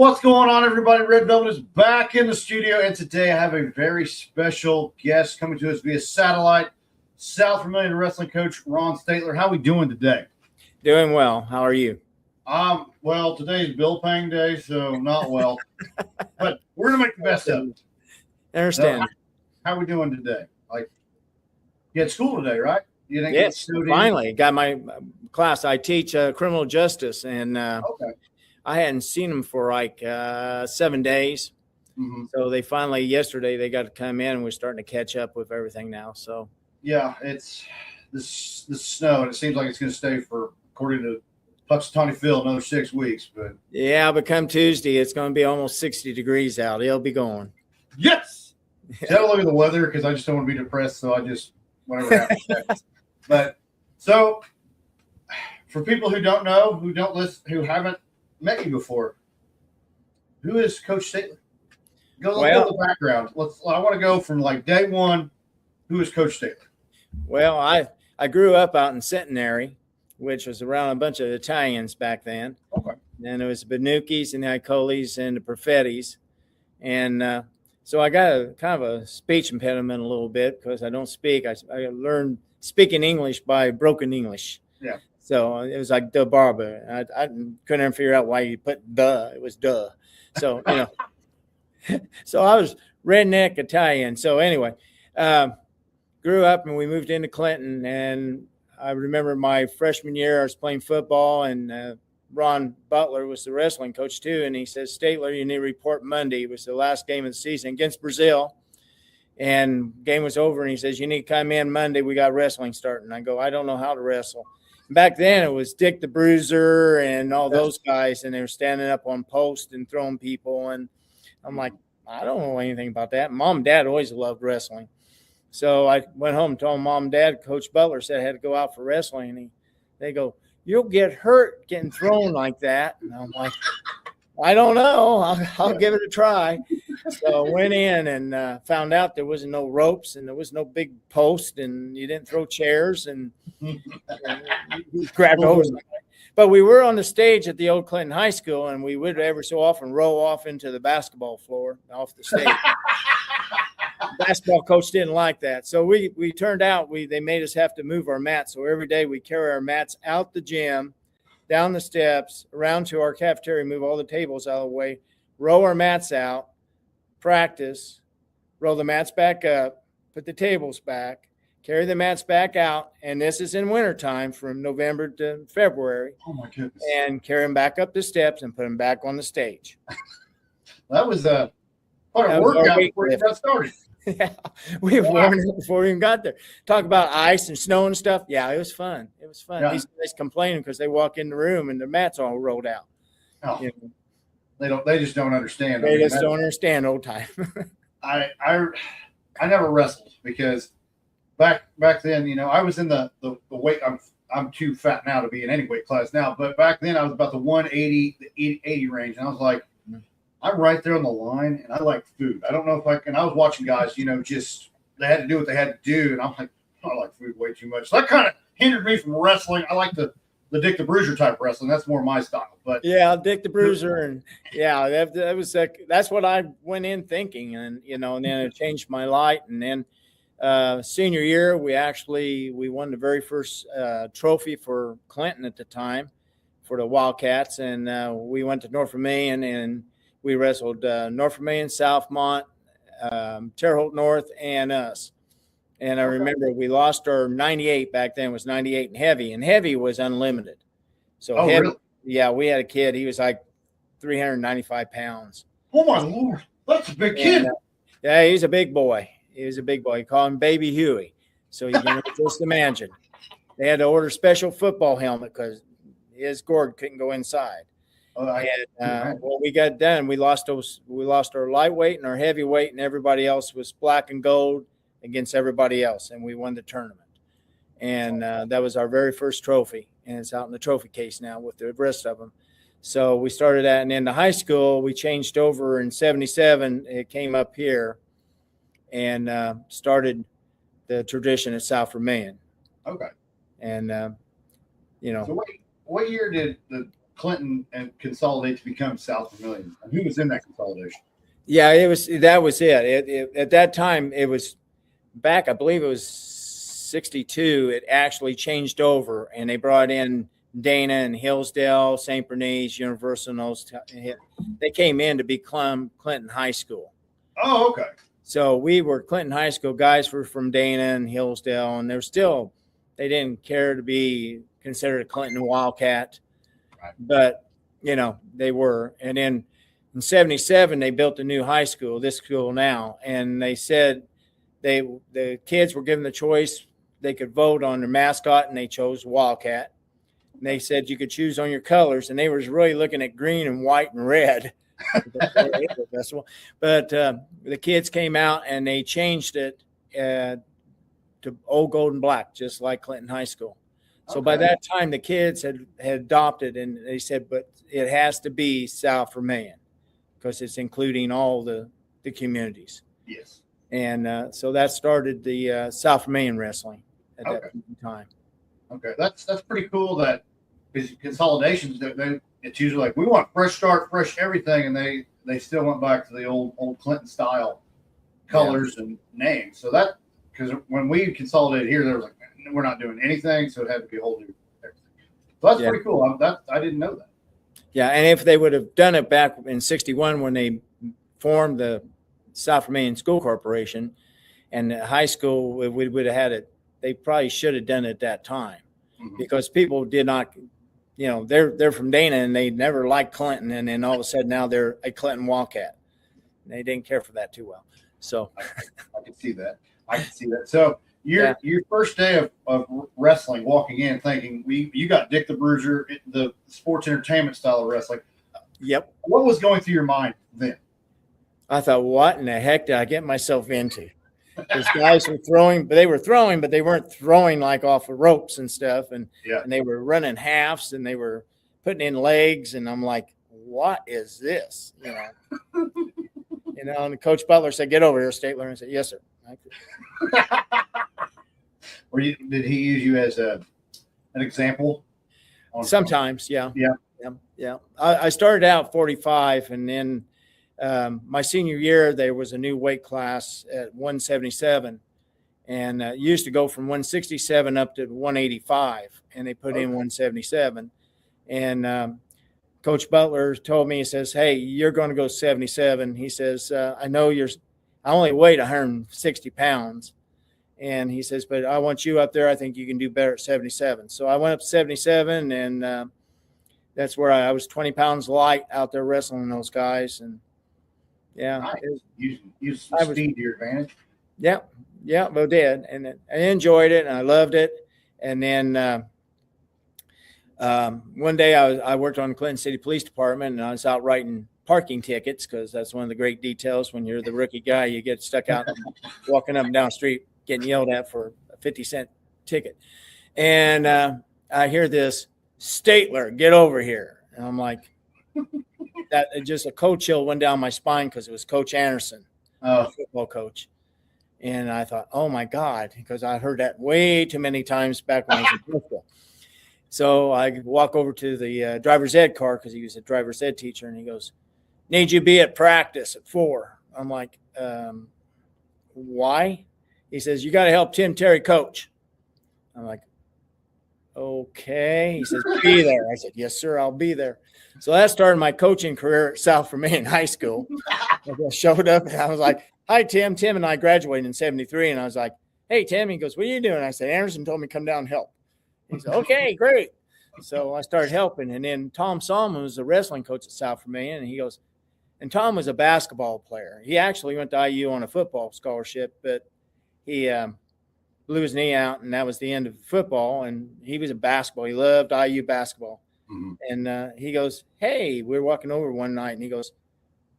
What's going on, everybody? Red Velvet is back in the studio, and today I have a very special guest coming to us via satellite. South Vermillion wrestling coach Ron Statler. How are we doing today? Doing well. How are you? Well, today's bill paying day, so not well. But we're gonna make the best of it. I understand. So, how are we doing today? Like, you had school today, right? You didn't Yes, finally got my class. I teach criminal justice, and Okay. I hadn't seen them for like 7 days. Mm-hmm. So they finally, yesterday, they got to come in, and we're starting to catch up with everything now. So Yeah, it's this snow, and it seems like it's going to stay for, according to Punxsutawney Phil, another 6 weeks. But yeah, but come Tuesday, it's going to be almost 60 degrees out. It'll be going. Yes. So I don't look at the weather because I just don't want to be depressed. So I just whatever happens. But so for people who don't know, who don't listen, who haven't met you before, who is Coach Statler? Go to the background. I want to go from like day one. Who is Coach Statler? Well, I grew up out in Centenary, which was around a bunch of Italians back then. Okay. And it was the Benucchis and the Icolis and the Perfettis. And so I got a kind of a speech impediment a little bit because I don't speak. I learned speaking English by broken English. Yeah. So it was like "the barber." I couldn't figure out why you put "the." It was "duh." So so I was redneck Italian. So anyway, grew up and we moved into Clinton. And I remember my freshman year, I was playing football, and Ron Butler was the wrestling coach too. And he says, "Statler, you need to report Monday." It was the last game of the season against Brazil. And game was over, and he says, "You need to come in Monday. We got wrestling starting." I go, "I don't know how to wrestle." Back then, it was Dick the Bruiser and all those guys, and they were standing up on posts and throwing people. And I'm like, I don't know anything about that. Mom and Dad always loved wrestling. So I went home and told Mom and Dad, Coach Butler said I had to go out for wrestling. And they go, "You'll get hurt getting thrown like that." And I'm like, I don't know. I'll give it a try. So I went in and found out there wasn't no ropes and there was no big post and you didn't throw chairs and you grabbed hose. But we were on the stage at the old Clinton High School, and we would every so often roll off into the basketball floor off the stage. Basketball coach didn't like that. So we turned out, they made us have to move our mats. So every day we carry our mats out the gym, down the steps, around to our cafeteria, move all the tables out of the way, roll our mats out, practice, roll the mats back up, put the tables back, carry the mats back out, and this is in wintertime from November to February. Oh, my goodness. And carry them back up the steps and put them back on the stage. That was quite a workout before you got started. Yeah, we worn it before we even got there. Talk about ice and snow and stuff. Yeah, it was fun. It was fun. Yeah. These guys complaining because they walk in the room and the mats all rolled out. Oh, you know, they just don't understand. They just don't understand old time. I never wrestled because back then, I was in the weight. I'm too fat now to be in any weight class now, but back then I was about the 180, the 80 range, and I was like, I'm right there on the line, and I like food. I don't know if I can. I was watching guys, just they had to do what they had to do, and I'm like, I like food way too much. So that kind of hindered me from wrestling. I like the Dick the Bruiser type wrestling. That's more my style. But yeah, Dick the Bruiser, and yeah, that was that's what I went in thinking, and and then it changed my light, and then senior year we won the very first trophy for Clinton at the time for the Wildcats, and we went to North Vermillion and we wrestled North Vermillion, Southmont, Terre Haute North, and us. And I remember we lost our 98 back then. It was 98 and heavy was unlimited. So heavy, really? Yeah, we had a kid. He was like 395 pounds. Oh my Lord, that's a big kid. Yeah, he's a big boy. He was a big boy. You call him Baby Huey. So you can just imagine. They had to order special football helmet because his gourd couldn't go inside. When we got done, we lost our lightweight and our heavyweight, and everybody else was black and gold against everybody else, and we won the tournament. And that was our very first trophy, and it's out in the trophy case now with the rest of them. So we started that, and then the high school we changed over in '77. It came up here and started the tradition at South Vermillion. Okay. And So what year did the Clinton and consolidate to become South Vermillion? And who was in that consolidation? Yeah, that was it. At that time, it was back, I believe it was 62. It actually changed over, and they brought in Dana and Hillsdale, St. Bernice, Universal, and those. They came in to be Clinton High School. Oh, okay. So we were Clinton High School. Guys were from Dana and Hillsdale, and they didn't care to be considered a Clinton Wildcat, Right. but they were. And then in 77, they built a new high school, this school now, and they said the kids were given the choice. They could vote on their mascot, and they chose Wildcat. And they said you could choose on your colors, and they was really looking at green and white and red. But the kids came out and they changed it to old gold and black, just like Clinton High School. So by that time, the kids had adopted, and they said, but it has to be South Vermillion because it's including all the communities. Yes. And so that started the South Vermillion wrestling at that time. Okay, that's pretty cool. That consolidations, it's usually like we want fresh start, fresh everything, and they still went back to the old Clinton style colors and names. So that, because when we consolidated here, there was like, we're not doing anything, so it had to be a whole new everything. So that's pretty cool. I didn't know that. Yeah, and if they would have done it back in 61 when they formed the South Vermillion School Corporation and the high school, we would have had it. They probably should have done it at that time because people did not, they're from Dana and they never liked Clinton, and then all of a sudden now they're a Clinton Wildcat. They didn't care for that too well. So I can see that. So your first day of wrestling, walking in, thinking you got Dick the Bruiser, the sports entertainment style of wrestling. Yep. What was going through your mind then? I thought, what in the heck did I get myself into? These guys were throwing, but they weren't throwing like off of ropes and stuff. And they were running halves and they were putting in legs. And I'm like, what is this? And Coach Butler said, get over here, Statler. And I said, yes, sir. Did he use you as an example? Sometimes, yeah. I started out 45, and then my senior year there was a new weight class at 177, and used to go from 167 up to 185, and they put in 177. And Coach Butler told me, he says, "Hey, you're going to go 77." He says, "I know I only weigh 160 pounds." And he says, but I want you up there. I think you can do better at 77. So I went up to 77, and that's where I was 20 pounds light out there wrestling those guys. And nice. Use some speed to your advantage. Yeah, we did. And I enjoyed it, and I loved it. And then one day I worked on the Clinton City Police Department, and I was out writing parking tickets because that's one of the great details. When you're the rookie guy, you get stuck out walking up and down the street getting yelled at for a 50-cent ticket. And I hear this, Statler, get over here. And I'm like, that just a cold chill went down my spine because it was Coach Anderson, the football coach. And I thought, oh my God, because I heard that way too many times back when I was in football. So I walk over to the driver's ed car because he was a driver's ed teacher, and he goes, need you to be at practice at 4. I'm like, why? He says, you got to help Tim Terry coach. I'm like, okay. He says, be there. I said, yes, sir, I'll be there. So that started my coaching career at South Vermillion High School. I showed up, and I was like, hi, Tim. Tim and I graduated in 73. And I was like, hey, Tim. He goes, what are you doing? I said, Anderson told me to come down and help. He said, okay, great. So I started helping. And then Tom Solomon was the wrestling coach at South Vermillion. And he goes, and Tom was a basketball player. He actually went to IU on a football scholarship, but he blew his knee out, and that was the end of football. And he was a basketball. He loved IU basketball. Mm-hmm. And he goes, hey, we were walking over one night, and he goes,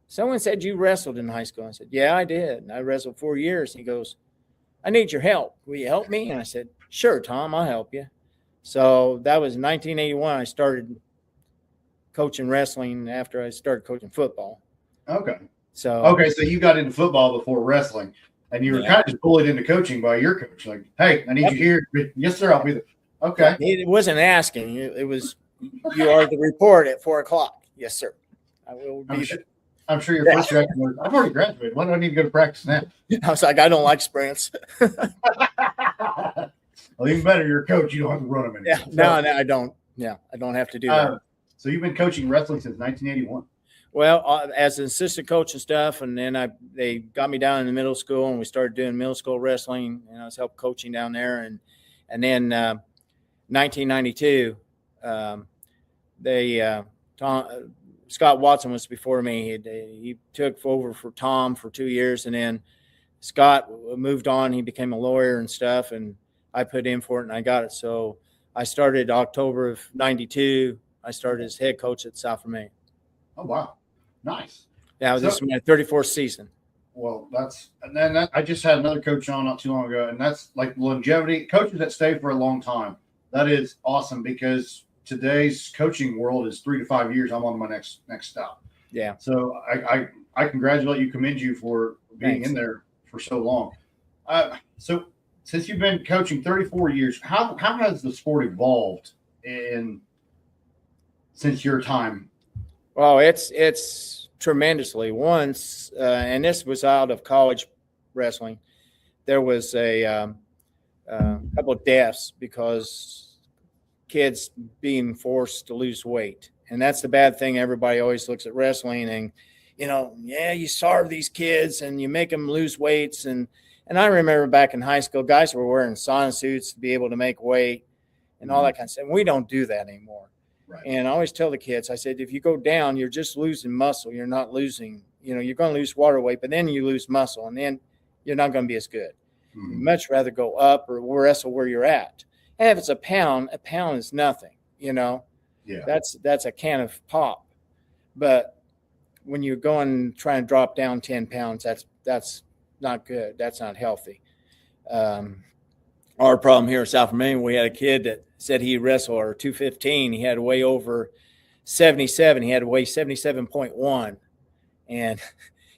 someone said you wrestled in high school. I said, yeah, I did. And I wrestled 4 years. He goes, I need your help. Will you help me? And I said, sure, Tom, I'll help you. So that was 1981. I started coaching wrestling after I started coaching football. Okay. So you got into football before wrestling. And you were kind of just bullied into coaching by your coach. Like, hey, I need you here. Yes, sir, I'll be there. Okay. It wasn't asking. It was You are the report at 4:00. Yes, sir. I will be there. I'm sure your first reaction was, I've already graduated. Why do I need to go to practice now? I was like, I don't like sprints. Well, even better, you're a coach. You don't have to run them anymore. Yeah, no, I don't. Yeah, I don't have to do that. So you've been coaching wrestling since 1981. Well, as an assistant coach and stuff, and then they got me down in the middle school, and we started doing middle school wrestling, and I was help coaching down there, and then 1992, Scott Watson was before me. He took over for Tom for 2 years, and then Scott moved on. He became a lawyer and stuff, and I put in for it, and I got it. So I started October of 92. I started as head coach at South Vermillion. Oh, wow. Nice. Yeah, this is my 34th season. Well, I just had another coach on not too long ago, and that's like longevity. Coaches that stay for a long time. That is awesome because today's coaching world is 3 to 5 years. I'm on my next stop. Yeah. So I congratulate you, commend you for being Thanks. in there for so long. So since you've been coaching 34 years, how has the sport evolved since your time? Well, it's tremendously. Once, and this was out of college wrestling, there was a couple of deaths because kids being forced to lose weight. And that's the bad thing. Everybody always looks at wrestling and, you starve these kids and you make them lose weights. And I remember back in high school, guys were wearing sauna suits to be able to make weight and all that kind of stuff. And we don't do that anymore. Right. And I always tell the kids, I said, if you go down, you're just losing muscle. You're not losing, you're going to lose water weight, but then you lose muscle and then you're not going to be as good. Mm-hmm. You'd much rather go up or wrestle where you're at. And if it's a pound is nothing, Yeah. That's a can of pop. But when you're going trying to drop down 10 pounds, that's not good. That's not healthy. Our problem here at South Vermillion, we had a kid that said he wrestled or 215. He had to weigh over 77. He had to weigh 77.1. And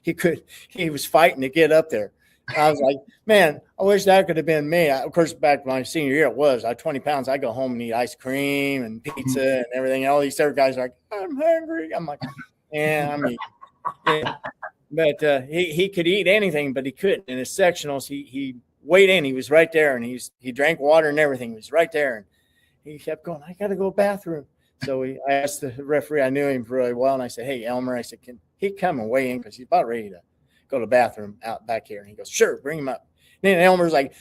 he was fighting to get up there. I was like, man, I wish that could have been me. Of course, back my senior year, it was. I was 20 pounds. I go home and eat ice cream and pizza and everything. And all these other guys are like, I'm hungry. I'm like, yeah, I'm eating. Yeah. But he could eat anything, but he couldn't. In his sectionals, he weighed in. He was right there, and he drank water and everything. He was right there, and he kept going, I got to go to the bathroom. So I asked the referee. I knew him really well, and I said, hey, Elmer, I said, can he come and weigh in because he's about ready to go to the bathroom out back here. And he goes, sure, bring him up. And then Elmer's like,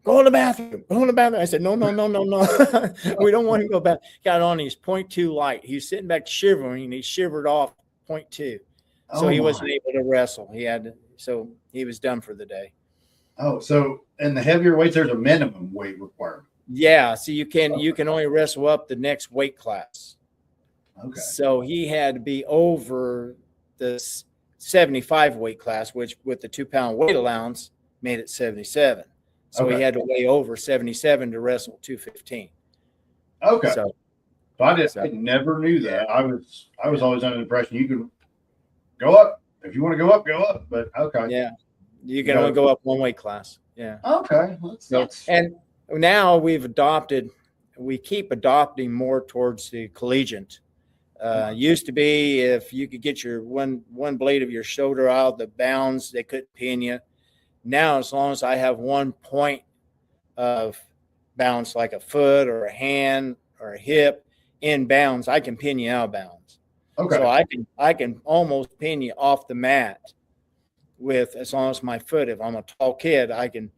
go to the bathroom. Go to the bathroom. I said, no. We don't want him to go back. Got on his 0.2 light. He was sitting back shivering, and he shivered off 0.2. So he wasn't able to wrestle. So he was done for the day. Oh, so in the heavier weights, there's a minimum weight requirement. Yeah. So you can only wrestle up the next weight class. Okay. So he had to be over the 75 weight class, which with the 2 pound weight allowance made it 77. So he had to weigh over 77 to wrestle 215. Okay. So I never knew that. I was always under the impression you could go up. If you want to go up, but okay. Yeah. You can only go up one weight class. Yeah. Okay. And now we keep adopting more towards the collegiate. Used to be if you could get your one blade of your shoulder out of the bounds, they couldn't pin you. Now, as long as I have 1 point of bounds, like a foot or a hand or a hip in bounds, I can pin you out of bounds. Okay. So I can almost pin you off the mat with as long as my foot. If I'm a tall kid, I can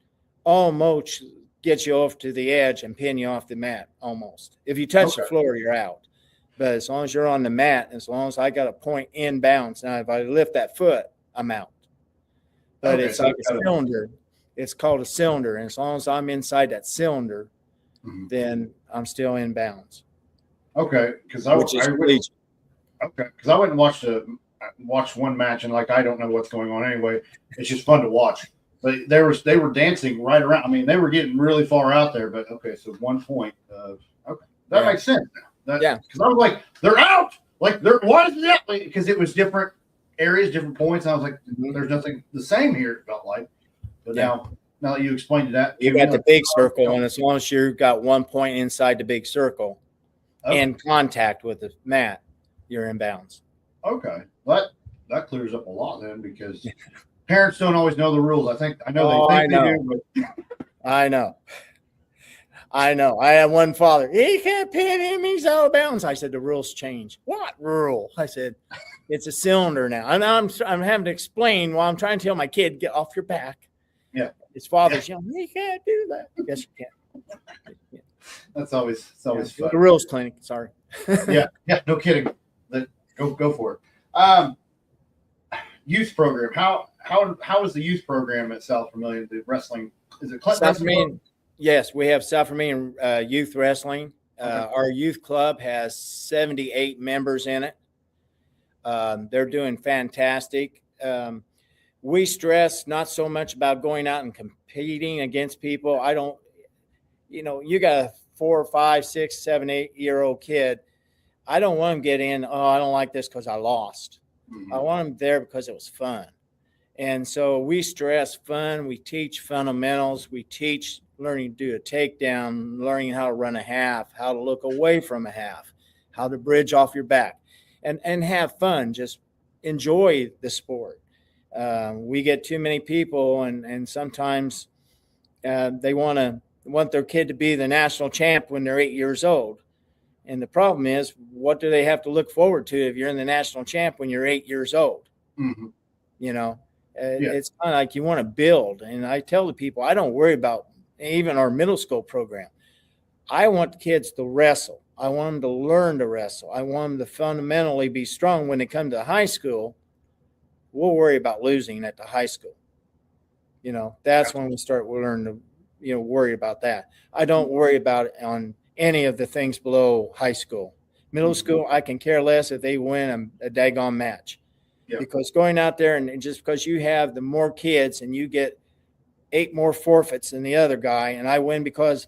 almost get you off to the edge and pin you off the mat almost. If you touch the floor, you're out. But as long as you're on the mat, as long as I got a point in bounds, now if I lift that foot, I'm out. But it's like a cylinder. It's called a cylinder. And as long as I'm inside that cylinder, then I'm still in bounds. Okay. Because I went and watched one match, and like I don't know what's going on anyway. It's just fun to watch. But they were dancing right around. I mean, they were getting really far out there. But okay, so 1 point. That makes sense now. Because I was like, they're out. Like why is that? Because it was different areas, different points. And I was like, there's nothing the same here. It felt like. But now that you explained that, you got the big circle, and as long as you've got 1 point inside the big circle, Okay. and contact with the mat, you're in bounds. Okay. That clears up a lot then, because parents don't always know the rules. I know Oh, they I think they know. do, but I know. I had one father. He can't pin him. He's out of bounds. I said, the rules change. What rule? I said, it's a cylinder now. And I'm having to explain while I'm trying to tell my kid, get off your back. Yeah. His father's yelling, you can't do that. Yes, you can. that's always fun. The rules clinic. Sorry. Yeah, no kidding. Go for it. Youth program. How is the youth program at South Vermillion? The wrestling, is it South Vermillion? Yes, we have South Vermillion youth wrestling. Okay. Our youth club has 78 members in it. They're doing fantastic. We stress not so much about going out and competing against people. I don't, you got a 4, 5, 6, 7, 8-year-old kid. I don't want them to get in, I don't like this because I lost. Mm-hmm. I want them there because it was fun. And so we stress fun. We teach fundamentals. We teach learning to do a takedown, learning how to run a half, how to look away from a half, how to bridge off your back, and have fun. Just enjoy the sport. We get too many people, and sometimes they want their kid to be the national champ when they're 8 years old. And the problem is, what do they have to look forward to if you're in the national champ when you're 8 years old? Mm-hmm. It's kind of like you want to build. And I tell the people, I don't worry about even our middle school program. I want the kids to wrestle. I want them to learn to wrestle. I want them to fundamentally be strong. When they come to high school, we'll worry about losing at the high school. That's when we start learning to, worry about that. I don't worry about it on any of the things below high school. Middle school, I can care less if they win a daggone match. Yeah. Because going out there and just because you have the more kids and you get 8 more forfeits than the other guy, and I win because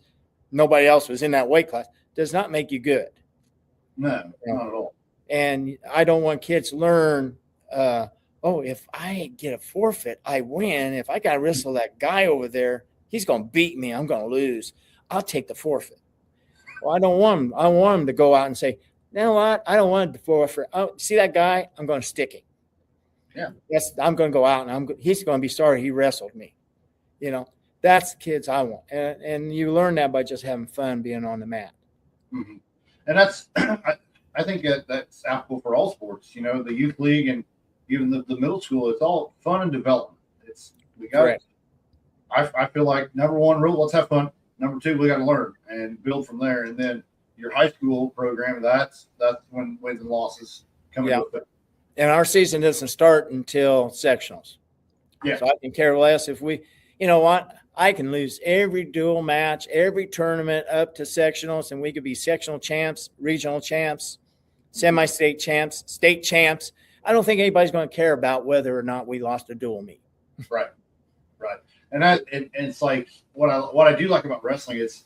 nobody else was in that weight class, does not make you good. No, not at all. And I don't want kids to learn, if I get a forfeit, I win. If I got to wrestle that guy over there, he's going to beat me. I'm going to lose. I'll take the forfeit. Well, I don't want him. I want him to go out and say, you know what? I don't want the forfeit. See that guy? I'm going to stick him. Yeah. I'm going to go out and he's going to be sorry he wrestled me. That's the kids I want. And you learn that by just having fun being on the mat. Mm-hmm. And that's, I think that's applicable for all sports, the youth league and even the middle school. It's all fun and development. I feel like number one rule, let's have fun. Number two, we got to learn and build from there. And then your high school program, that's when wins and losses come into effect. And our season doesn't start until sectionals. Yeah. So I can care less if I can lose every dual match, every tournament up to sectionals, and we could be sectional champs, regional champs, semi-state champs, state champs. I don't think anybody's going to care about whether or not we lost a dual meet. Right. And it's like what I do like about wrestling is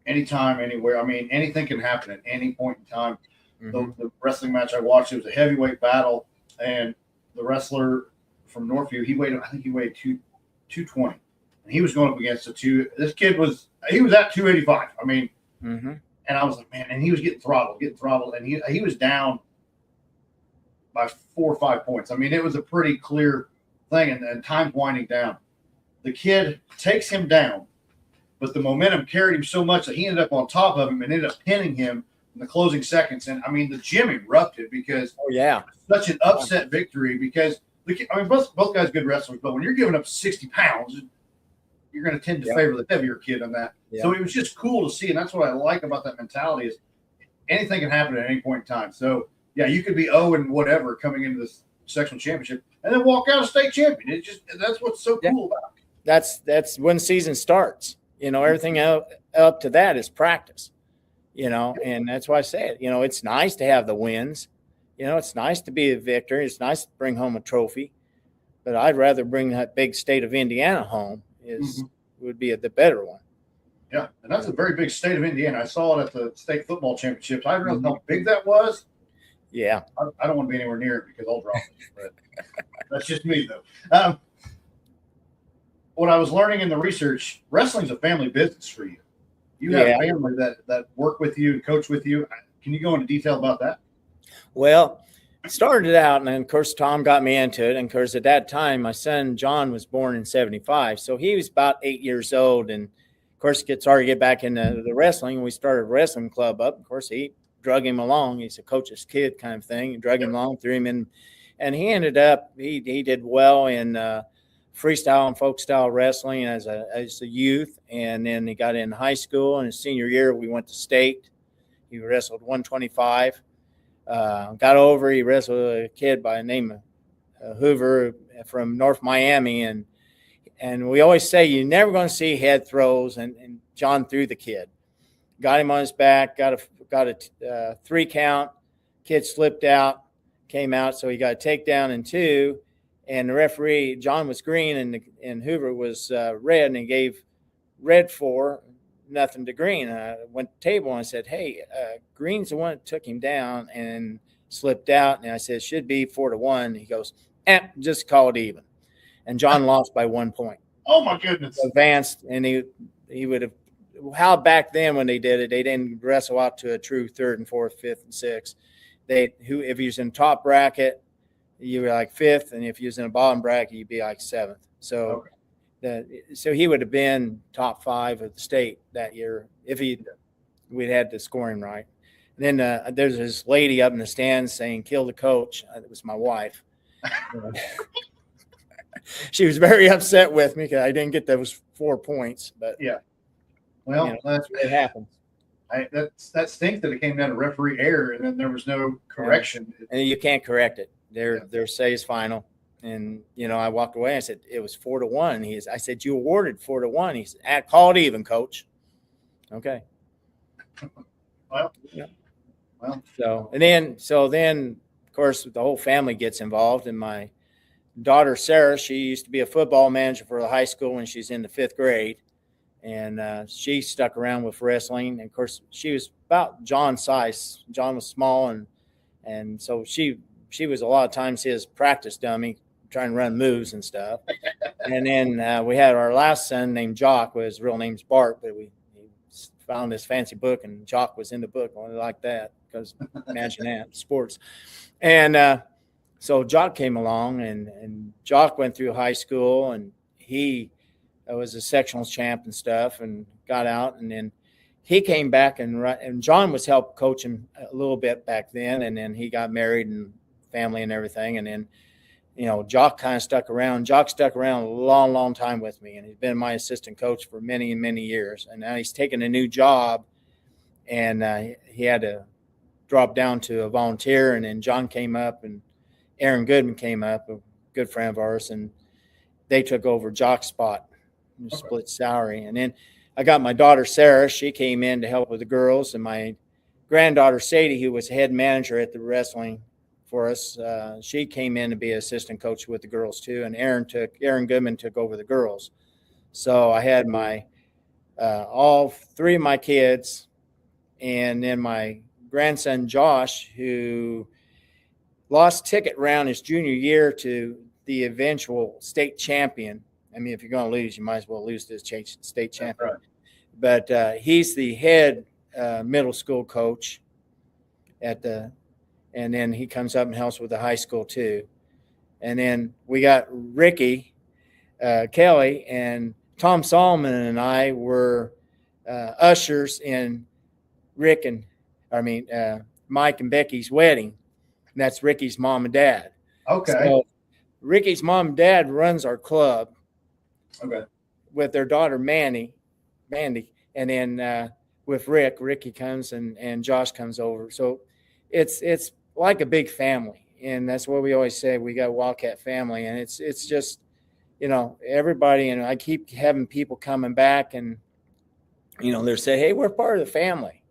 anytime, anywhere. I mean, anything can happen at any point in time. Mm-hmm. The wrestling match I watched, it was a heavyweight battle, and the wrestler from Northview, he weighed 220, and he was going up against this kid was at 285. I mean, mm-hmm. And I was like, man, and he was getting throttled, and he was down by 4 or 5 points. I mean, it was a pretty clear thing, and time winding down. The kid takes him down, but the momentum carried him so much that he ended up on top of him and ended up pinning him in the closing seconds. And I mean, the gym erupted because such an upset victory. Because both guys good wrestlers, but when you're giving up 60 pounds, you're going to tend to favor the heavier kid on that. Yeah. So it was just cool to see, and that's what I like about that mentality is anything can happen at any point in time. So you could be 0 and whatever coming into this sectional championship, and then walk out a state champion. That's what's so cool about it. That's when season starts. Everything up to that is practice. And that's why I say it. It's nice to have the wins. It's nice to be a victor. It's nice to bring home a trophy. But I'd rather bring that big state of Indiana home. Would be the better one. Yeah, and that's a very big state of Indiana. I saw it at the state football championships. I didn't realize how big that was. Yeah. I don't want to be anywhere near it because I'll drop it. But that's just me, though. What I was learning in the research, wrestling's a family business for you. You have family that work with you and coach with you. Can you go into detail about that? Well, started out, and then of course Tom got me into it. And of course, at that time, my son John was born in '75, so he was about 8 years old. And of course, started to get back into the wrestling. We started a wrestling club up. Of course, he drug him along. He's a coach's kid kind of thing. He drug him along, threw him in, and he ended up he did well in freestyle and folk style wrestling as a youth, and then he got in high school. In his senior year, we went to state. He wrestled 125. Got over. He wrestled a kid by the name of Hoover from North Miami, and we always say you're never going to see head throws. And John threw the kid, got him on his back, got a 3 count. Kid slipped out, came out, so he got a takedown in 2. And the referee, John was green and Hoover was red, and he gave red 4. Nothing to green. I went to the table and I said, hey, green's the one that took him down and slipped out. And I said, it should be 4-1. He goes, just call it even. And John lost by 1 point. Oh my goodness. Advanced, and he would have, how back then when they did it, they didn't wrestle out to a true 3rd and 4th, 5th and 6th. If he was in top bracket, you were like 5th, and if you was in a bottom bracket, you'd be like 7th. So Okay. So he would have been top 5 of the state that year if we'd had the scoring right. And then there's this lady up in the stands saying, kill the coach. It was my wife. She was very upset with me because I didn't get those 4 points. But yeah, well, that's what happens. That stinks that it came down to referee error and then there was no correction. And you can't correct it. Their say is final. And, I walked away and I said, it was 4-1. I said, you awarded 4-1. He said, call it even, coach. Okay. Well, yeah. Well, so then, of course, the whole family gets involved. And my daughter, Sarah, she used to be a football manager for the high school when she's in the 5th grade. And she stuck around with wrestling. And of course, she was about John's size. John was small. And so she was a lot of times his practice dummy, trying to run moves and stuff. And then we had our last son named Jock. His real name's Bart, but he found this fancy book, and Jock was in the book. I like that because imagine that, sports. And so Jock came along, and Jock went through high school, and he was a sectional champ and stuff, and got out. And then he came back, and John was helped coach him a little bit back then. And then he got married and family and everything. And then, Jock kind of stuck around. Jock stuck around a long, long time with me, and he's been my assistant coach for many, many years. And now he's taken a new job, and he had to drop down to a volunteer. And then John came up, and Aaron Goodman came up, a good friend of ours, and they took over Jock's spot, split salary. And then I got my daughter, Sarah. She came in to help with the girls, and my granddaughter, Sadie, who was head manager at the wrestling for us, she came in to be assistant coach with the girls too. And Aaron Goodman took over the girls. So I had all 3 of my kids, and then my grandson Josh, who lost ticket round his junior year to the eventual state champion. I mean, if you're going to lose, you might as well lose to the state champion. Right. But he's the head middle school coach and then he comes up and helps with the high school too. And then we got Ricky Kelly, and Tom Solomon and I were ushers in Mike and Becky's wedding. And that's Ricky's mom and dad. Okay. So Ricky's mom and dad runs our club. Okay. With their daughter Mandy, and then with Ricky comes and Josh comes over. So it's like a big family, and that's what we always say. We got Wildcat family, and it's just everybody. And I keep having people coming back, and they're saying, "Hey, we're part of the family,"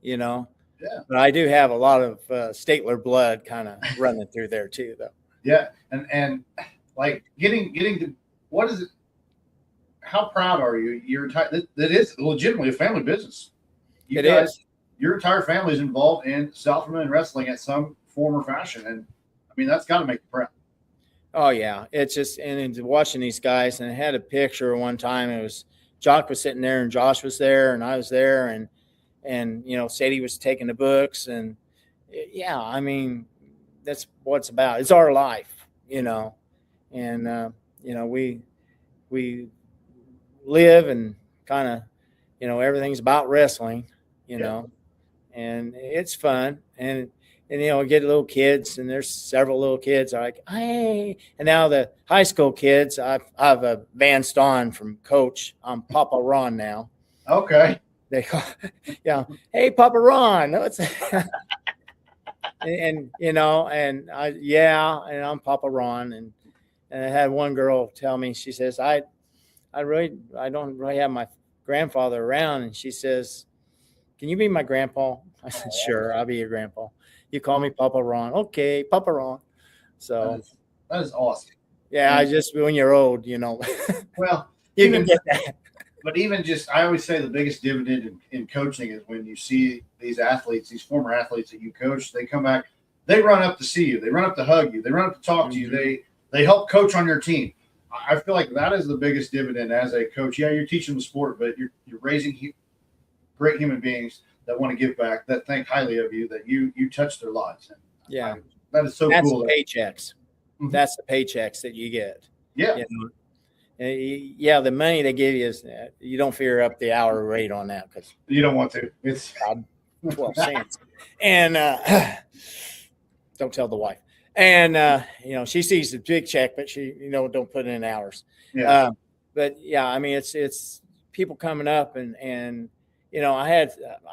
Yeah. But I do have a lot of Statler blood kind of running through there too, though. Yeah, and like getting to what is it? How proud are you? That is legitimately a family business. It is. Your entire family is involved in South Vermillion wrestling at some form or fashion, and I mean that's got to make you proud. Oh yeah, it's just and watching these guys, and I had a picture one time. It was Jock was sitting there, and Josh was there, and I was there, and and said he was taking the books, and yeah, I mean, that's what it's about. It's our life, and we live and kind of, everything's about wrestling, and it's fun. And we get little kids, and there's several little kids are like, hey. And now the high school kids, I've advanced on from coach. I'm Papa Ron now. Okay. They call, hey, Papa Ron. and I'm Papa Ron. And I had one girl tell me, she says, I don't really have my grandfather around. And she says, can you be my grandpa? I said, sure, I'll be your grandpa. You call me Papa Ron. Okay, Papa Ron. So that is awesome. Yeah, I just, when you're old, well, you can get that. But even just, I always say the biggest dividend in coaching is when you see these athletes, these former athletes that you coach, they come back, they run up to see you, they run up to hug you, they run up to talk to you, they help coach on your team. I feel like that is the biggest dividend as a coach. Yeah, you're teaching the sport, but you're raising great human beings that want to give back, that think highly of you, that you touch their lives. And yeah, that is so that's cool. The paychecks. Mm-hmm. That's the paychecks that you get. Yeah. Yeah, the money they give you is, you don't figure up the hour rate on that because you don't want to. It's 12 cents. And don't tell the wife. And she sees the big check, but she don't put it in hours. Yeah. But yeah, I mean, it's people coming up and I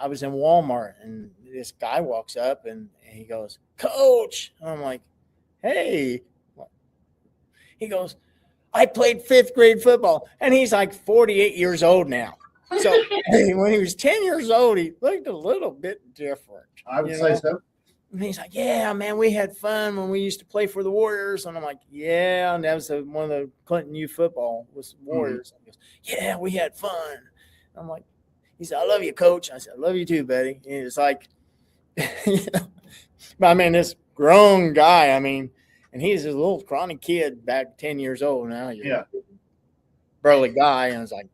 was in Walmart, and this guy walks up and he goes, Coach. And I'm like, hey. He goes, I played 5th grade football. And he's like 48 years old now. So when he was 10 years old, he looked a little bit different. I would say so. And he's like, yeah, man, we had fun when we used to play for the Warriors. And I'm like, yeah. And that was one of the Clinton youth football was Warriors. Mm-hmm. He goes, yeah, we had fun. I'm like, he said, I love you, Coach. I said, I love you too, buddy. And it's like, but I mean, this grown guy, and he's a little scrawny kid back 10 years old now. Yeah. Burly guy. And I was like,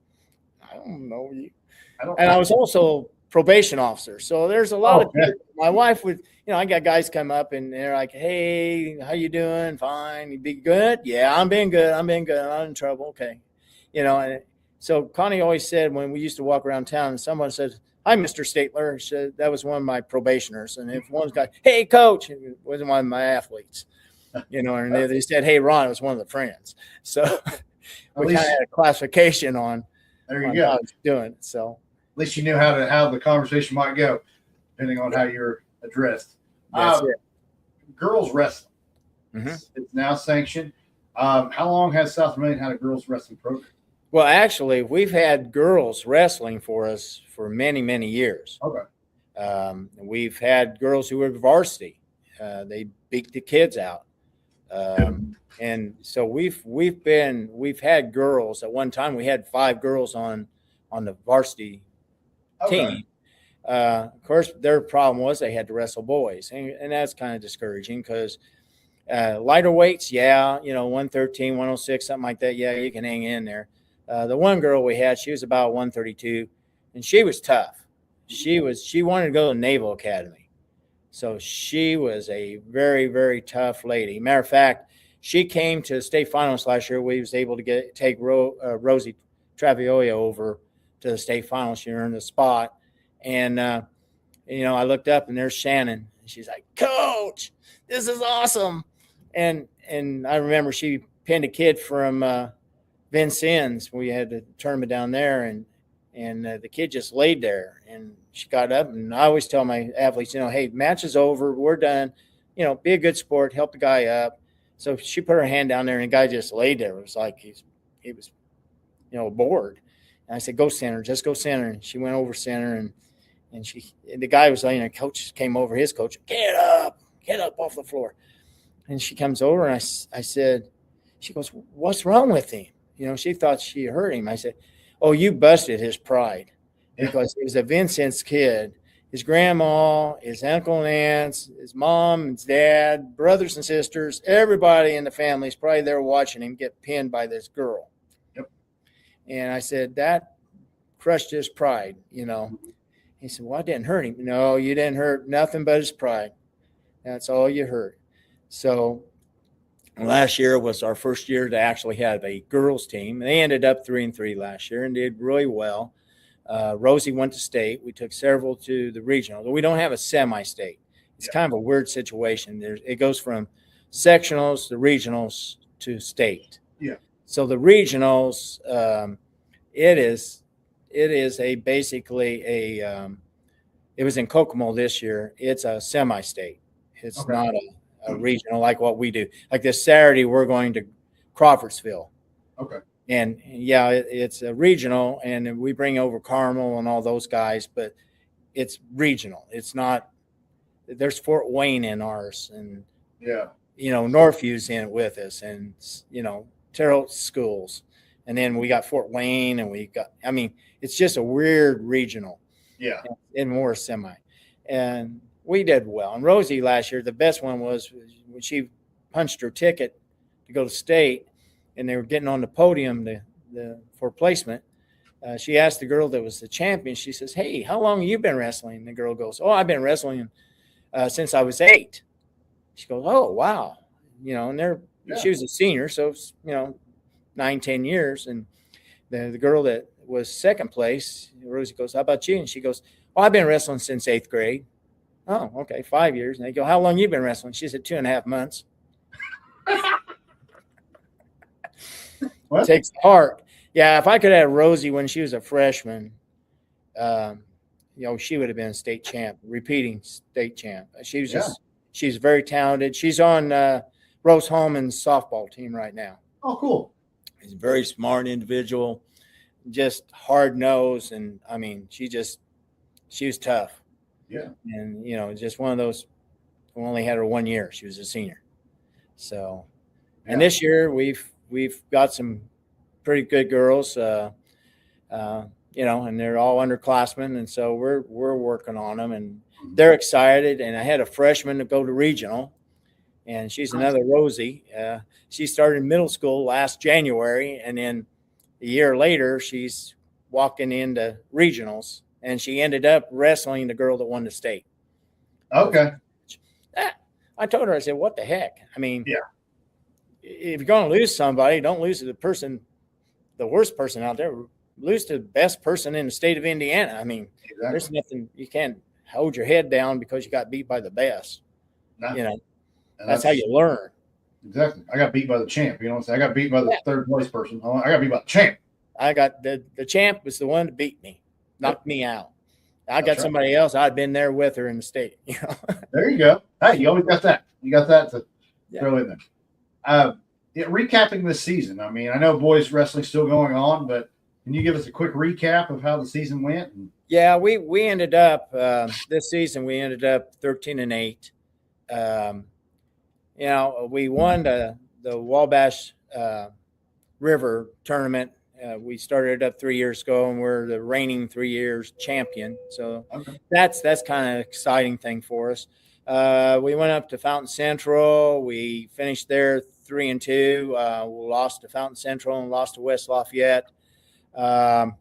I don't know you. I was also probation officer. So there's a lot of people. My wife would, I got guys come up and they're like, hey, how you doing? Fine. You be good? Yeah, I'm being good. I'm not in trouble. Okay. And so Connie always said when we used to walk around town and someone said, hi, Mr. Statler. She said, that was one of my probationers. And if one's got, hey, Coach, it wasn't one of my athletes. And they said, hey, Ron, it was one of the friends. So we kind of had a classification on there you go. How it's doing. So at least you knew how the conversation might go, depending on how you're addressed. That's it. Girls wrestling. Mm-hmm. It's now sanctioned. How long has South Vermillion had a girls wrestling program? Well, actually, we've had girls wrestling for us for many, many years. Okay. We've had girls who were varsity. They beat the kids out. And so we've had girls. At one time we had 5 girls on the varsity team. Of course, their problem was they had to wrestle boys, and that's kind of discouraging because lighter weights, 113, 106, something like that. Yeah, you can hang in there. The one girl we had, she was about 132, and she was tough. She wanted to go to the Naval Academy. So she was a very, very tough lady. Matter of fact, she came to state finals last year. We was able to take Rosie Travioia over to the state finals. She earned a spot. And, I looked up and there's Shannon. And she's like, Coach, this is awesome. And I remember she pinned a kid from Vincennes. We had the tournament down there, and the kid just laid there. And she got up, and I always tell my athletes, hey, match is over. We're done. Be a good sport. Help the guy up. So she put her hand down there, and the guy just laid there. It was like he was bored. And I said, go center, just go center. And she went over center, and the guy was laying there. Coach came over, his coach, get up off the floor. And she comes over, and I said, she goes, what's wrong with him? She thought she hurt him. I said, oh, you busted his pride. Because he was a Vincent's kid. His grandma, his uncle and aunts, his mom, his dad, brothers and sisters, everybody in the family is probably there watching him get pinned by this girl. Yep. And I said, that crushed his pride, And He said, well, I didn't hurt him. No, you didn't hurt nothing but his pride. That's all you hurt. So last year was our first year to actually have a girls team. They ended up 3-3 last year and did really well. Rosie went to state. We took several to the regional. We don't have a semi-state. It's kind of a weird situation. It goes from sectionals to regionals to state. Yeah. So the regionals, it is basically it was in Kokomo this year. It's a semi-state. It's not a regional like what we do. Like this Saturday, we're going to Crawfordsville. Okay. And yeah, it's a regional, and we bring over Carmel and all those guys, but it's regional. It's not. There's Fort Wayne in ours, and Northview's in it with us, and Terre Haute schools, and then we got Fort Wayne, and we got. I mean, it's just a weird regional. Yeah. And more semi, and we did well. And Rosie last year, the best one was when she punched her ticket to go to state, and they were getting on the podium for placement. She asked the girl that was the champion. She says, "Hey, how long have you been wrestling?" And the girl goes, "Oh, I've been wrestling since I was 8." She goes, "Oh, wow." And she was a senior, so 9-10 years. And the girl that was second place, Rosie goes, "How about you?" And she goes, "Oh, I've been wrestling since 8th grade." "Oh, okay, 5 years." And they go, "How long you been wrestling?" She said, 2.5 months. What? Takes the heart. Yeah, if I could have Rosie when she was a freshman, she would have been a state champ, repeating state champ. She was she's very talented. She's on Rose Holman's softball team right now. Oh, cool. She's a very smart individual, just hard nosed, and I mean, she was tough. Yeah. And just one of those. We only had her 1 year. She was a senior. So, and this year we've got some pretty good girls, and they're all underclassmen, and so we're working on them, and they're excited. And I had a freshman to go to regional, and she's another Rosie. She started middle school last January, and then a year later she's walking into regionals, and she ended up wrestling the girl that won the state. Okay. I told her, I said, "What the heck? I mean, if you're going to lose somebody, don't lose to the worst person out there. Lose to the best person in the state of Indiana. I mean, There's nothing, you can't hold your head down because you got beat by the best. That's how you learn." Exactly. I got beat by the champ. You know what I'm saying? I got beat by the third place person. I got beat by the champ. I got the champ was the one to beat me, knocked me out. I got somebody else. I'd been there with her in the state. There you go. Hey, you always got that. You got that to throw in there. Recapping this season. I mean, I know boys wrestling's still going on, but can you give us a quick recap of how the season went? Yeah, we ended up this season. We ended up 13-8. We won the Wabash River tournament. We started up 3 years ago, and we're the reigning 3 years champion. So that's kind of an exciting thing for us. We went up to Fountain Central. We finished there 3-2. We lost to Fountain Central and lost to West Lafayette. We had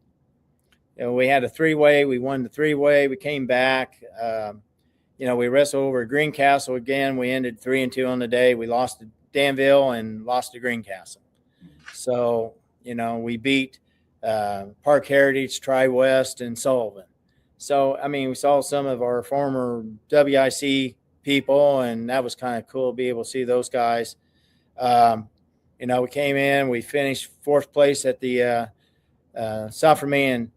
a 3-way. We won the 3-way. We came back. We wrestled over at Greencastle again. We ended 3-2 on the day. We lost to Danville and lost to Greencastle. So, we beat Park Heritage, Tri-West, and Sullivan. So, I mean, we saw some of our former WIC people, and that was kind of cool to be able to see those guys. We came in, we finished 4th place at the South Vermillion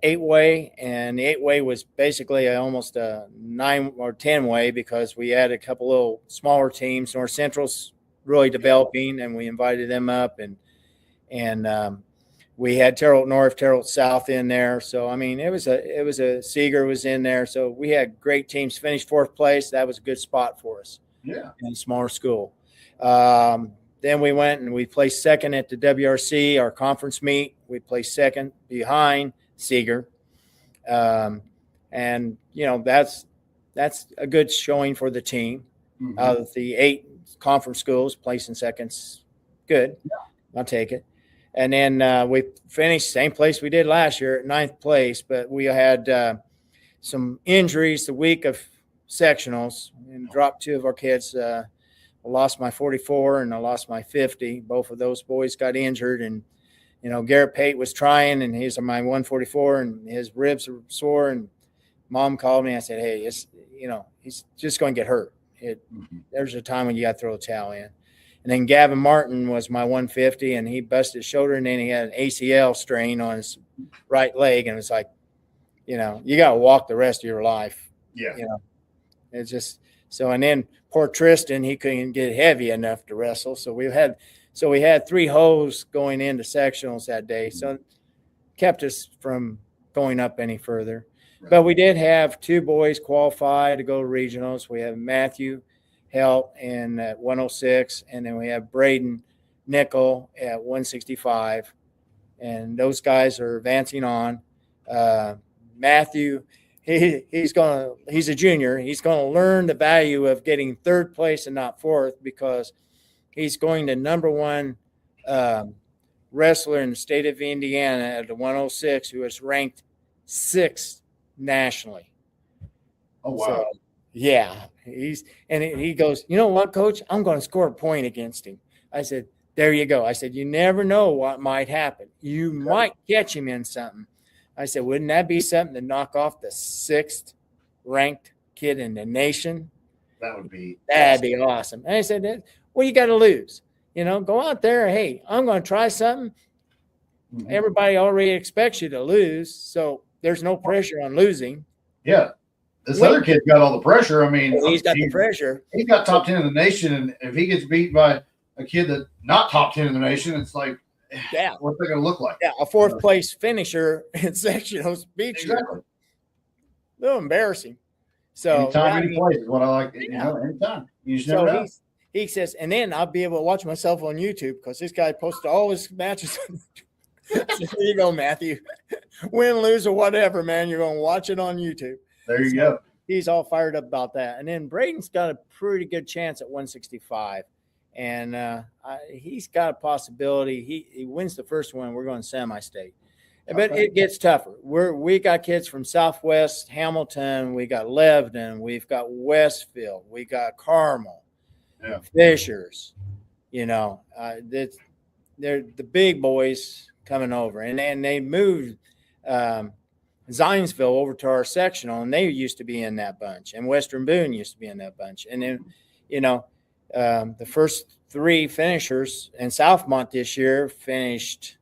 8-way, and the 8-way was basically almost a 9 or 10-way because we had a couple little smaller teams. North Central's really developing, and we invited them up, and we had Terre Haute North, Terre Haute South in there. So, I mean, it was a Seeger was in there. So we had great teams. Finished 4th place. That was a good spot for us. Yeah. In a smaller school. Then we went and we placed 2nd at the WRC, our conference meet. We placed 2nd behind Seeger. That's a good showing for the team. Out of the 8 conference schools, placing 2nd's good. Yeah. I'll take it. And then we finished same place we did last year at 9th place, but we had some injuries the week of sectionals and dropped 2 of our kids. I lost my 44 and I lost my 50. Both of those boys got injured, and Garrett Pate was trying, and he's on my 144, and his ribs were sore. And Mom called me. I said, "Hey, he's just going to get hurt. There's a time when you got to throw the towel in." And then Gavin Martin was my 150, and he busted his shoulder, and then he had an ACL strain on his right leg, and it's like, you got to walk the rest of your life. Yeah. It's just so. And then poor Tristan, he couldn't get heavy enough to wrestle, so we had 3 hoes going into sectionals that day, so it kept us from going up any further. Right. But we did have 2 boys qualify to go to regionals. We have Matthew Helt in at 106, and then we have Braden Nickel at 165, and those guys are advancing on. Matthew, he's a junior. He's going to learn the value of getting 3rd place and not 4th, because he's going to number 1 wrestler in the state of Indiana at the 106, who is ranked 6th nationally. Oh, wow. So, yeah, he goes, "You know what, Coach? I'm going to score a point against him." I said, "There you go." I said, "You never know what might happen. You might catch him in something." I said, "Wouldn't that be something to knock off the 6th ranked kid in the nation?" That'd be awesome. And I said, "Well, you got to lose. Go out there. Hey, I'm going to try something." Mm-hmm. Everybody already expects you to lose, so there's no pressure on losing. Yeah. This other kid's got all the pressure. I mean, he's got the pressure. He's got top 10 in the nation, and if he gets beat by a kid that's not top 10 in the nation, it's like, what's that going to look like? Yeah, a 4th place finisher in sectionals beat you. A little embarrassing. So anytime, any place is what I like. Anytime. You just never know. He says, and then I'll be able to watch myself on YouTube, because this guy posted all his matches. So there you go, Matthew. Win, lose, or whatever, man. You're going to watch it on YouTube. There you go. He's all fired up about that. And then Braden's got a pretty good chance at 165. And he's got a possibility. He wins the first one. We're going semi-state. But it gets tougher. We got kids from Southwest Hamilton. We got Lebanon. We've got Westfield. We got Carmel. Yeah. Fishers. They're the big boys coming over. And then they moved Zionsville over to our sectional, and they used to be in that bunch, and Western Boone used to be in that bunch. And then, the first 3 finishers in Southmont this year finished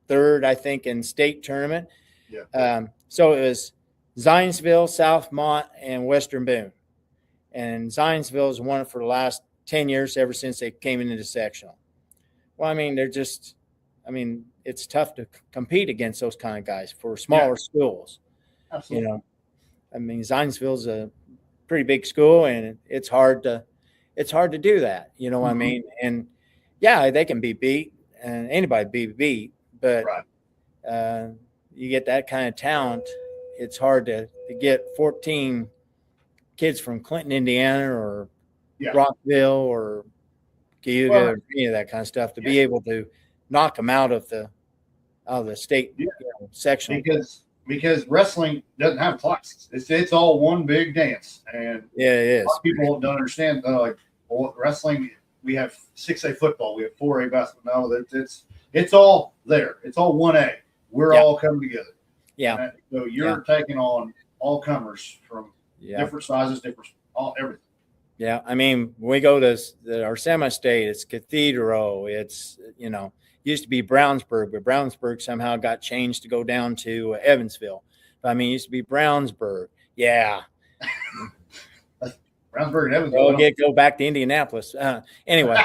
3rd, I think, in state tournament. Yeah. So it was Zionsville, Southmont, and Western Boone. And Zionsville has won it for the last 10 years, ever since they came into the sectional. Well, I mean, it's tough to compete against those kind of guys for smaller schools. Absolutely. Zionsville's a pretty big school, and it's hard to do that. You know what I mean? And they can be beat, and anybody be beat, but you get that kind of talent, it's hard to get 14 kids from Clinton, Indiana, or Rockville, or Cayuga, or any of that kind of stuff to be able to knock them out of the state section, because wrestling doesn't have classes. It's all one big dance, and it is. A lot of people don't understand. Wrestling, we have 6A football, we have 4A basketball. No, it's all there. It's all 1A. We're all coming together. Yeah. So you're taking on all comers from different sizes, everything. Yeah, I mean, when we go to our semi-state, it's Cathedral. It's used to be Brownsburg, but Brownsburg somehow got changed to go down to Evansville. But I mean, it used to be Brownsburg. Yeah. Brownsburg and Evansville. Go back to Indianapolis. Anyway,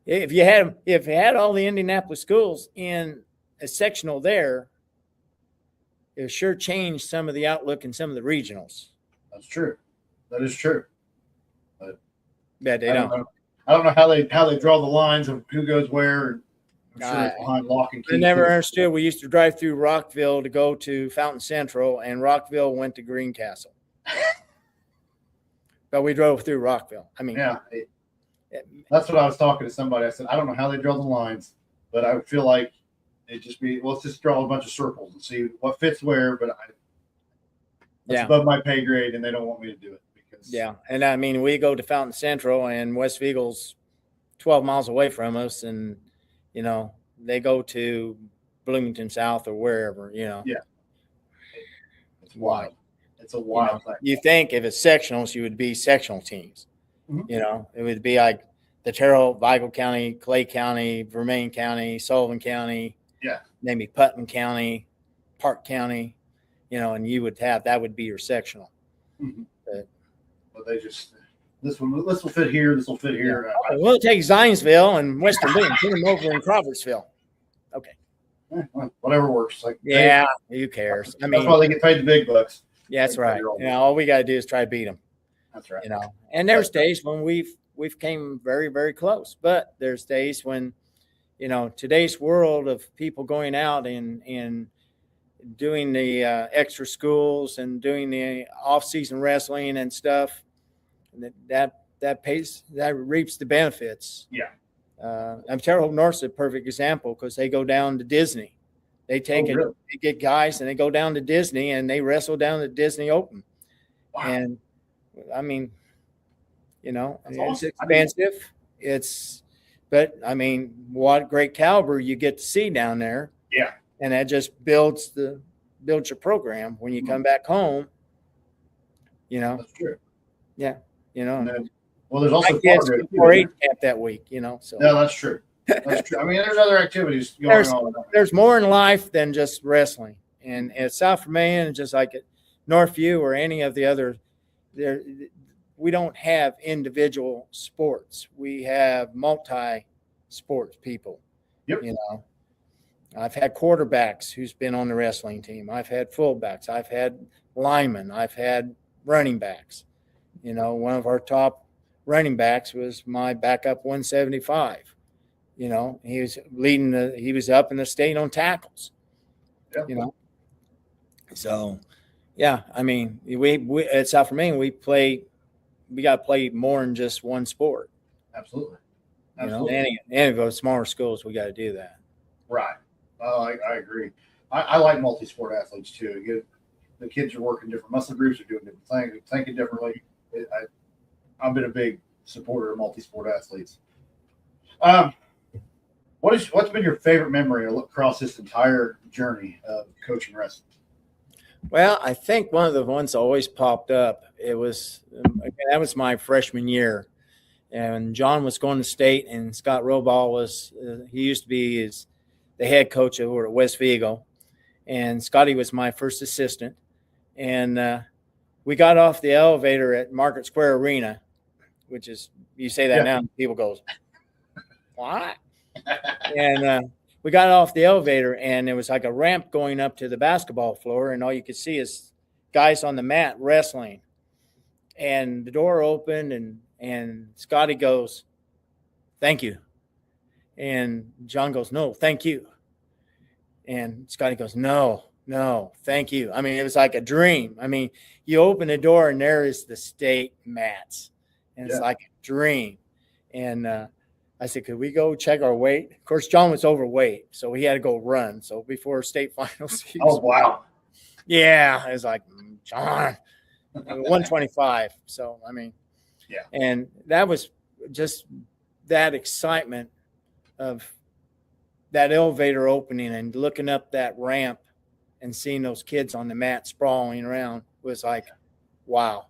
if you had all the Indianapolis schools in a sectional there, it sure changed some of the outlook in some of the regionals. That's true. That is true. But they don't. I don't know how they draw the lines of who goes where. I'm sure it's behind lock and key. I never understood. We used to drive through Rockville to go to Fountain Central, and Rockville went to Greencastle. But we drove through Rockville. I mean, that's what I was talking to somebody. I said, I don't know how they draw the lines, but I feel like It just be, let's just draw a bunch of circles and see what fits where. But that's Yeah. above my pay grade, and they don't want me to do it because And I mean, we go to Fountain Central, and West Eagle's 12 miles away from us, and they go to Bloomington South or wherever. Yeah. It's wild. It's a wild thing. You think if it's sectionals, you would be sectional teams. Mm-hmm. It would be like the Terrell, Vigo County, Clay County, Vermillion County, Sullivan County, maybe Putnam County, Park County, and you would have, that would be your sectional. Mm-hmm. But they just, this will fit here, this will fit here. Yeah. We'll take Zionsville and Western Boone, put them over in Crawfordsville. Okay. Whatever works. Like, who cares? I mean, that's why they get paid the big bucks. Yeah, that's right. All we got to do is try to beat them. That's right. And there's days when we've came very, very close, but there's days when, today's world of people going out and doing the extra schools and doing the off-season wrestling and stuff, that pays, that reaps the benefits. Yeah. I'm Terre Haute North's a perfect example because they go down to Disney. They take really? They get guys and they go down to Disney and they wrestle down at Disney Open. Wow. And I mean, That's it's awesome. expensive. But I mean, what great caliber you get to see down there. Yeah. And that just builds your program when you come back home. That's true. Yeah. Then, well, there's also 4-H camp that week, so. No, that's true. That's true. I mean, there's other activities going on. There's more in life than just wrestling. And at South Vermillion, just like at Northview or any of the other, we don't have individual sports. We have multi-sports people. Yep. I've had quarterbacks who's been on the wrestling team. I've had fullbacks. I've had linemen. I've had running backs. One of our top running backs was my backup 175. He was he was up in the state on tackles. Yeah. So, yeah, I mean, we at South Vermillion, we got to play more than just one sport. Absolutely. Any of those smaller schools, we got to do that. Right. Oh, I agree. I like multi-sport athletes too. The kids are working different muscle groups, are doing different things, thinking differently. I've been a big supporter of multi-sport athletes. What's been your favorite memory across this entire journey of coaching wrestling? Well, I think one of the ones that always popped up, that was my freshman year. And John was going to state, and Scott Roball was, he used to be the head coach over at West Vigo. And Scotty was my first assistant. And we got off the elevator at Market Square Arena, which is, you say that now, and people goes, what? And we got off the elevator, and there was like a ramp going up to the basketball floor, and all you could see is guys on the mat wrestling. And the door opened, and Scotty goes, thank you. And John goes, no, thank you. And Scotty goes, no, thank you. I mean, it was like a dream. I mean, you open the door, and there is the state mats. And it's like a dream. And I said, could we go check our weight? Of course, John was overweight, so he had to go run. So before state finals. Oh, wow. Yeah. I was like, John, 125. So, I mean, and that was just that excitement of that elevator opening and looking up that ramp and seeing those kids on the mat sprawling around was like, wow,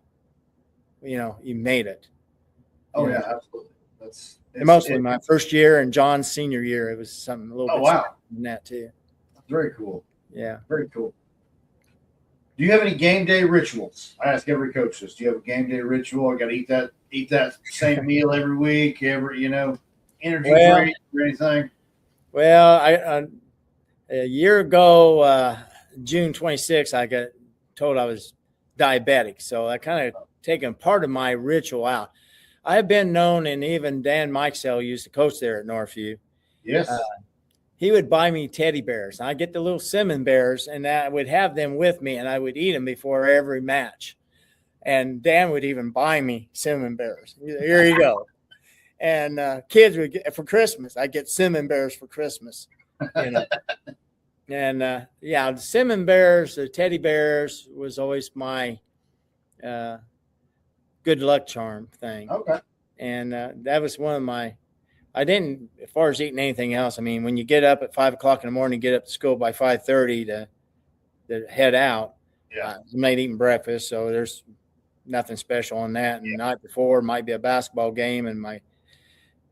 you made it. Oh, yeah, absolutely. Mostly my first year and John's senior year, it was something a little bit than that too. Very cool. Yeah. Very cool. Do you have any game day rituals? I ask every coach this. Do you have a game day ritual? I got to eat that same meal every week, energy drink or anything? Well, a year ago, June 26th, I got told I was diabetic. So I kind of taken part of my ritual out. I have been known, and even Dan Mikesell used to coach there at Northview. Yes. He would buy me teddy bears. I get the little cinnamon bears, and I would have them with me, and I would eat them before every match. And Dan would even buy me cinnamon bears. Here you go. And kids would get for Christmas. I get cinnamon bears for Christmas. you know. And yeah, the cinnamon bears, the teddy bears was always my good luck charm thing. Okay. And that was one of my. I didn't, as far as eating anything else. I mean, when you get up at 5 o'clock in the morning, get up to school by 5:30 to head out. Yeah. I'm not eating breakfast, so there's nothing special on that. And the night before might be a basketball game, and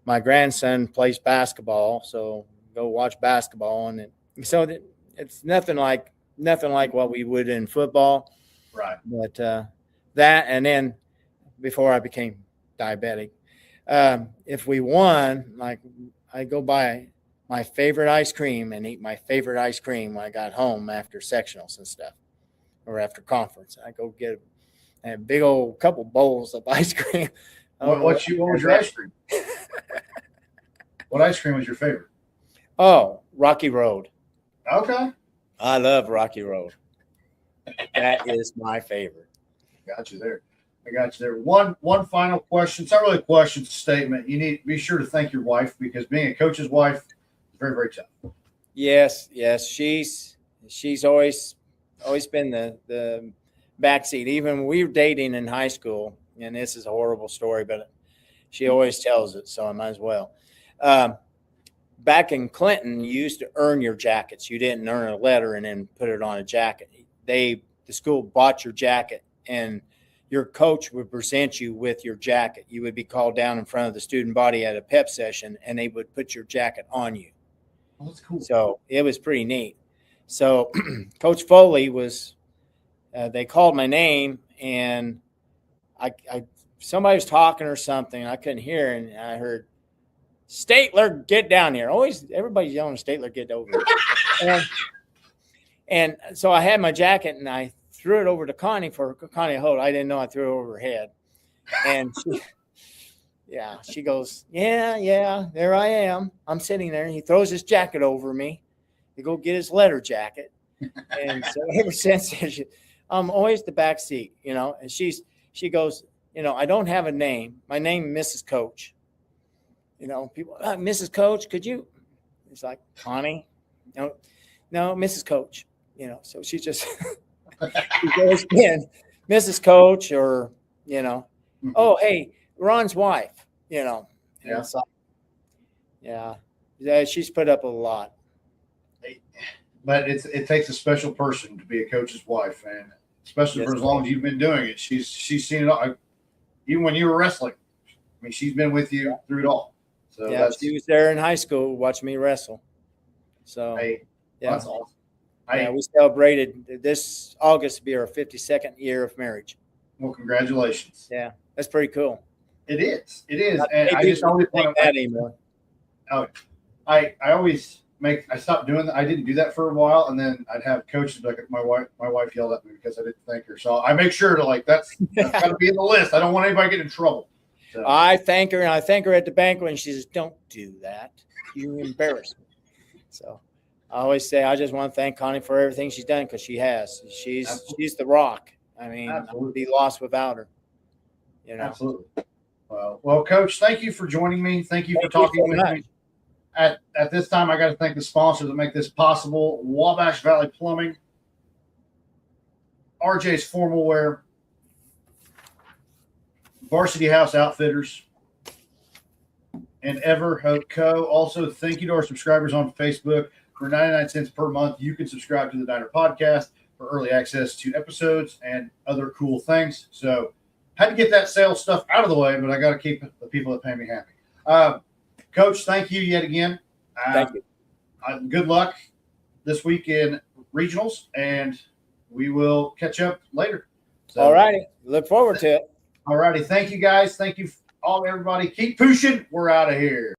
my grandson plays basketball, so go watch basketball, and so it's nothing like what we would in football. Right. But that, and then before I became diabetic, if we won, like I go buy my favorite ice cream and eat my favorite ice cream when I got home after sectionals and stuff, or after conference. I go get a big old couple bowls of ice cream. What was your ice cream? What ice cream was your favorite? Oh, Rocky Road. Okay. I love Rocky Road. That is my favorite. Got you there. I got you there. One final question. It's not really a question, it's a statement. You need to be sure to thank your wife, because being a coach's wife is very, very tough. Yes. She's always been the backseat. Even when we were dating in high school, and this is a horrible story, but she always tells it, so I might as well. Back in Clinton, you used to earn your jackets. You didn't earn a letter and then put it on a jacket. The school bought your jacket, and your coach would present you with your jacket. You would be called down in front of the student body at a pep session, and they would put your jacket on you. Oh, that's cool. So it was pretty neat. So Coach Foley was, they called my name, and somebody was talking or something. I couldn't hear, and I heard, "Statler, get down here." Always, everybody's yelling, "Statler, get over here." and so I had my jacket, and I threw it over to Connie for Connie to hold. I didn't know I threw it over her head. And she goes, yeah, there I am. I'm sitting there, and he throws his jacket over me to go get his letter jacket. And so ever since, I'm always the back seat, and she goes, "I don't have a name. My name is Mrs. Coach." People, "Mrs. Coach, could you?" It's like, "Connie, no, Mrs. Coach." So she just she's always been Mrs. Coach, or "Oh, hey, Ron's wife." Yeah. It's like, yeah, she's put up a lot. But it takes a special person to be a coach's wife, and especially for as long as you've been doing it. She's seen it all. Even when you were wrestling, I mean, she's been with you through it all. So yeah, she was there in high school watching me wrestle. So that's awesome. Yeah, we celebrated this August to be our 52nd year of marriage. Well, congratulations. Yeah, that's pretty cool. It is. And I just always want that anymore. Oh, I stopped doing that. I didn't do that for a while, and then I'd have coaches like my wife yelled at me because I didn't thank her. So I make sure to that's got to be in the list. I don't want anybody getting in trouble. So. I thank her, and I thank her at the banquet, and she says, "Don't do that. You embarrass me." So I always say, I just want to thank Connie for everything she's done, because she has. She's the rock. I mean, I would be lost without her. Absolutely. Well, Coach, thank you for joining me. Thank you for talking with me. At this time, I got to thank the sponsors that make this possible: Wabash Valley Plumbing, RJ's Formal Wear, Varsity House Outfitters, and Everhope Co. Also, thank you to our subscribers on Facebook. For 99 cents per month, you can subscribe to the Diner Podcast for early access to episodes and other cool things. So, had to get that sales stuff out of the way, but I got to keep the people that pay me happy. Coach, thank you yet again. Thank you. Good luck this week in regionals, and we will catch up later. So, all righty. Look forward to it. All righty. Thank you, guys. Thank you, everybody. Keep pushing. We're out of here.